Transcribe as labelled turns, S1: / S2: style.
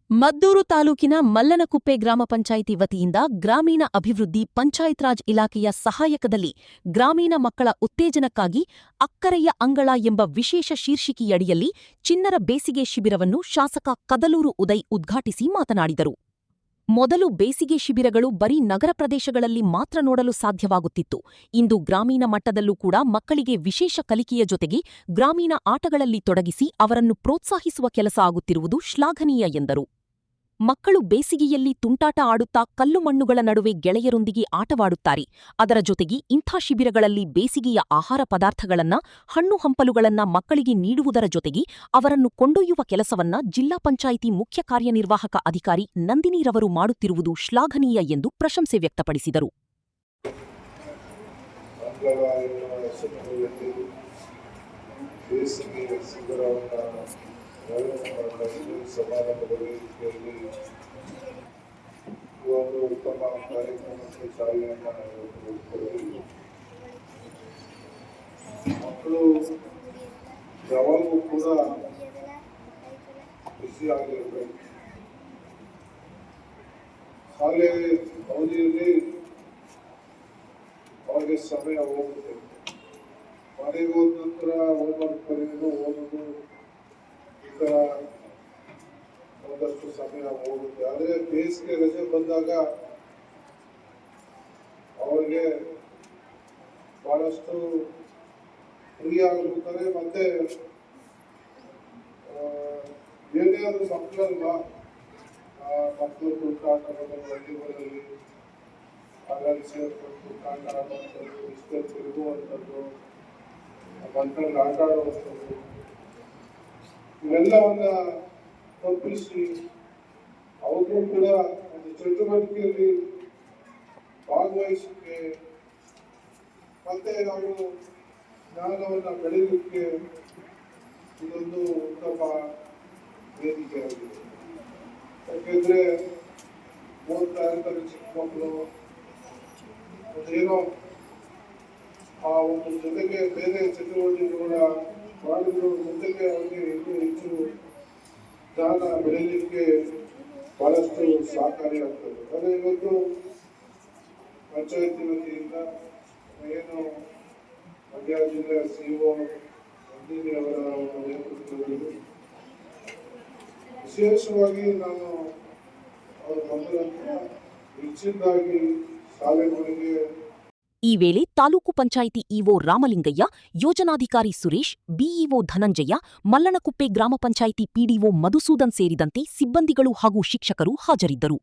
S1: ಮದ್ದೂರು ತಾಲೂಕಿನ ಮಲ್ಲನಕುಪ್ಪೆ ಗ್ರಾಮ ಪಂಚಾಯಿತಿ ವತಿಯಿಂದ ಗ್ರಾಮೀಣ ಅಭಿವೃದ್ಧಿ ಪಂಚಾಯತ್ ರಾಜ್ ಇಲಾಖೆಯ ಸಹಾಯಕದಲ್ಲಿ ಗ್ರಾಮೀಣ ಮಕ್ಕಳ ಉತ್ತೇಜನಕ್ಕಾಗಿ ಅಕ್ಕರೆಯ ಅಂಗಳ ಎಂಬ ವಿಶೇಷ ಶೀರ್ಷಿಕೆಯಡಿಯಲ್ಲಿ ಚಿಣ್ಣರ ಬೇಸಿಗೆ ಶಿಬಿರವನ್ನು ಶಾಸಕ ಕದಲೂರು ಉದಯ್ ಉದ್ಘಾಟಿಸಿ ಮಾತನಾಡಿದರು. ಮೊದಲು ಬೇಸಿಗೆ ಶಿಬಿರಗಳು ಬರೀ ನಗರ ಪ್ರದೇಶಗಳಲ್ಲಿ ಮಾತ್ರ ನೋಡಲು ಸಾಧ್ಯವಾಗುತ್ತಿತ್ತು. ಇಂದು ಗ್ರಾಮೀಣ ಮಟ್ಟದಲ್ಲೂ ಕೂಡ ಮಕ್ಕಳಿಗೆ ವಿಶೇಷ ಕಲಿಕೆಯ ಜೊತೆಗೆ ಗ್ರಾಮೀಣ ಆಟಗಳಲ್ಲಿ ತೊಡಗಿಸಿ ಅವರನ್ನು ಪ್ರೋತ್ಸಾಹಿಸುವ ಕೆಲಸ ಆಗುತ್ತಿರುವುದು ಶ್ಲಾಘನೀಯ ಎಂದರು. ಮಕ್ಕಳು ಬೇಸಿಗೆಯಲ್ಲಿ ತುಂಟಾಟ ಆಡುತ್ತಾ ಕಲ್ಲು ಮಣ್ಣುಗಳ ನಡುವೆ ಗೆಳೆಯರೊಂದಿಗೆ ಆಟವಾಡುತ್ತಾರೆ. ಅದರ ಜೊತೆಗೆ ಇಂಥ ಶಿಬಿರಗಳಲ್ಲಿ ಬೇಸಿಗೆಯ ಆಹಾರ ಪದಾರ್ಥಗಳನ್ನ, ಹಣ್ಣು ಹಂಪಲುಗಳನ್ನ ಮಕ್ಕಳಿಗೆ ನೀಡುವುದರ ಜೊತೆಗೆ ಅವರನ್ನು ಕೊಂಡೊಯ್ಯುವ ಕೆಲಸವನ್ನ ಜಿಲ್ಲಾ ಪಂಚಾಯಿತಿ ಮುಖ್ಯ ಕಾರ್ಯನಿರ್ವಾಹಕ ಅಧಿಕಾರಿ ನಂದಿನಿರವರು ಮಾಡುತ್ತಿರುವುದು ಶ್ಲಾಘನೀಯ ಎಂದು ಪ್ರಶಂಸೆ ವ್ಯಕ್ತಪಡಿಸಿದರು.
S2: ಒಂದು ಉತ್ತಮ ಕಾರ್ಯಕ್ರಮಕ್ಕೆ ಚಾಲನೆಯನ್ನು ನೀಡುತ್ತಿರುವುದು. ಮಕ್ಕಳು ಯಾವಾಗಲೂ ಕೂಡ ಬಿಸಿಯಾಗಿರಬೇಕು. ಶಾಲೆ ಅವಧಿಯಲ್ಲಿ ಅವರಿಗೆ ಸಮಯ ಹೋಗುತ್ತೆ. ಮನೆಗೆ ಹೋದ ನಂತರ ಹೋಮ್ವರ್ಕ್ ಬರೆಯೋದು, ಓದೋದು, ಈ ಥರ ಒಂದಷ್ಟು ಸಮಯ ಹೋಗುತ್ತೆ. ಆದರೆ ಬೇಸಿಗೆ ರಜೆ ಬಂದಾಗ ಅವರಿಗೆ ಬಹಳಷ್ಟು ಫ್ರೀ ಆಗಿರ್ತಾರೆ. ಮತ್ತೆ ಏನೇ ಆದ್ರೂ ಮಕ್ಕಳಲ್ವಾ, ಮಕ್ಕಳು ತುಂಟಾಟಗಳು ಹಳ್ಳಿಗಳಲ್ಲಿ ಹಾಗಾಗಿ ಸೇರ್ಕೊಂಡು ತುಂಟಾಟ ಆಡುವಂಥದ್ದು, ಇಷ್ಟಲ್ಲಿ ತಿರುಗುವಂಥದ್ದು, ಮಕ್ಕಳಿಗೆ ಆಟ ಆಡುವಂಥದ್ದು, ಇವೆಲ್ಲವನ್ನ ತಪ್ಪಿಸಿ ಅವರು ಕೂಡ ಒಂದು ಚಟುವಟಿಕೆಯಲ್ಲಿ ಭಾಗವಹಿಸಲಿಕ್ಕೆ ಮತ್ತೆ ಅವರು ಜ್ಞಾನವನ್ನು ಬೆಳೆಯಲಿಕ್ಕೆ ಇದೊಂದು ಉತ್ತಮ ವೇದಿಕೆಯಾಗಿದೆ. ಯಾಕೆಂದ್ರೆ ಓದ್ತಾ ಇರ್ತಾರೆ ಚಿಕ್ಕ ಮಕ್ಕಳು, ಏನೋ ಆ ಒಂದು ಜೊತೆಗೆ ಬೇರೆ ಚಟುವಟಿಕೆಗಳ ಮಾಡಿದ್ರು ಜೊತೆಗೆ ಅವರಿಗೆ ಇನ್ನೂ ಹೆಚ್ಚು ಜ್ಞಾನ ಬೆಳೆಯಲಿಕ್ಕೆ ಬಹಳಷ್ಟು ಸಹಕಾರಿಯಾಗ್ತದೆ. ಆದರೆ ಇವತ್ತು ಪಂಚಾಯತಿ ವತಿಯಿಂದ ಏನು ಮಂಡ್ಯ ಜಿಲ್ಲೆಯ ಸಿಇಒ ನಂದಿನಿ ಅವರ ನೇತೃತ್ವದಲ್ಲಿ ವಿಶೇಷವಾಗಿ ನಾನು ಅವರ ಬಂದಂತ ಹೆಚ್ಚಿನದಾಗಿ ಶಾಲೆಗಳಿಗೆ.
S1: ಈ ವೇಳೆ ತಾಲೂಕು ಪಂಚಾಯಿತಿ ಇಒ ರಾಮಲಿಂಗಯ್ಯ, ಯೋಜನಾಧಿಕಾರಿ ಸುರೇಶ್, ಬಿಇಒ ಧನಂಜಯ, ಮಲ್ಲನಕುಪ್ಪೆ ಗ್ರಾಮ ಪಂಚಾಯಿತಿ ಪಿಡಿಒ ಮಧುಸೂದನ್ ಸೇರಿದಂತೆ ಸಿಬ್ಬಂದಿಗಳು ಹಾಗೂ ಶಿಕ್ಷಕರು ಹಾಜರಿದ್ದರು.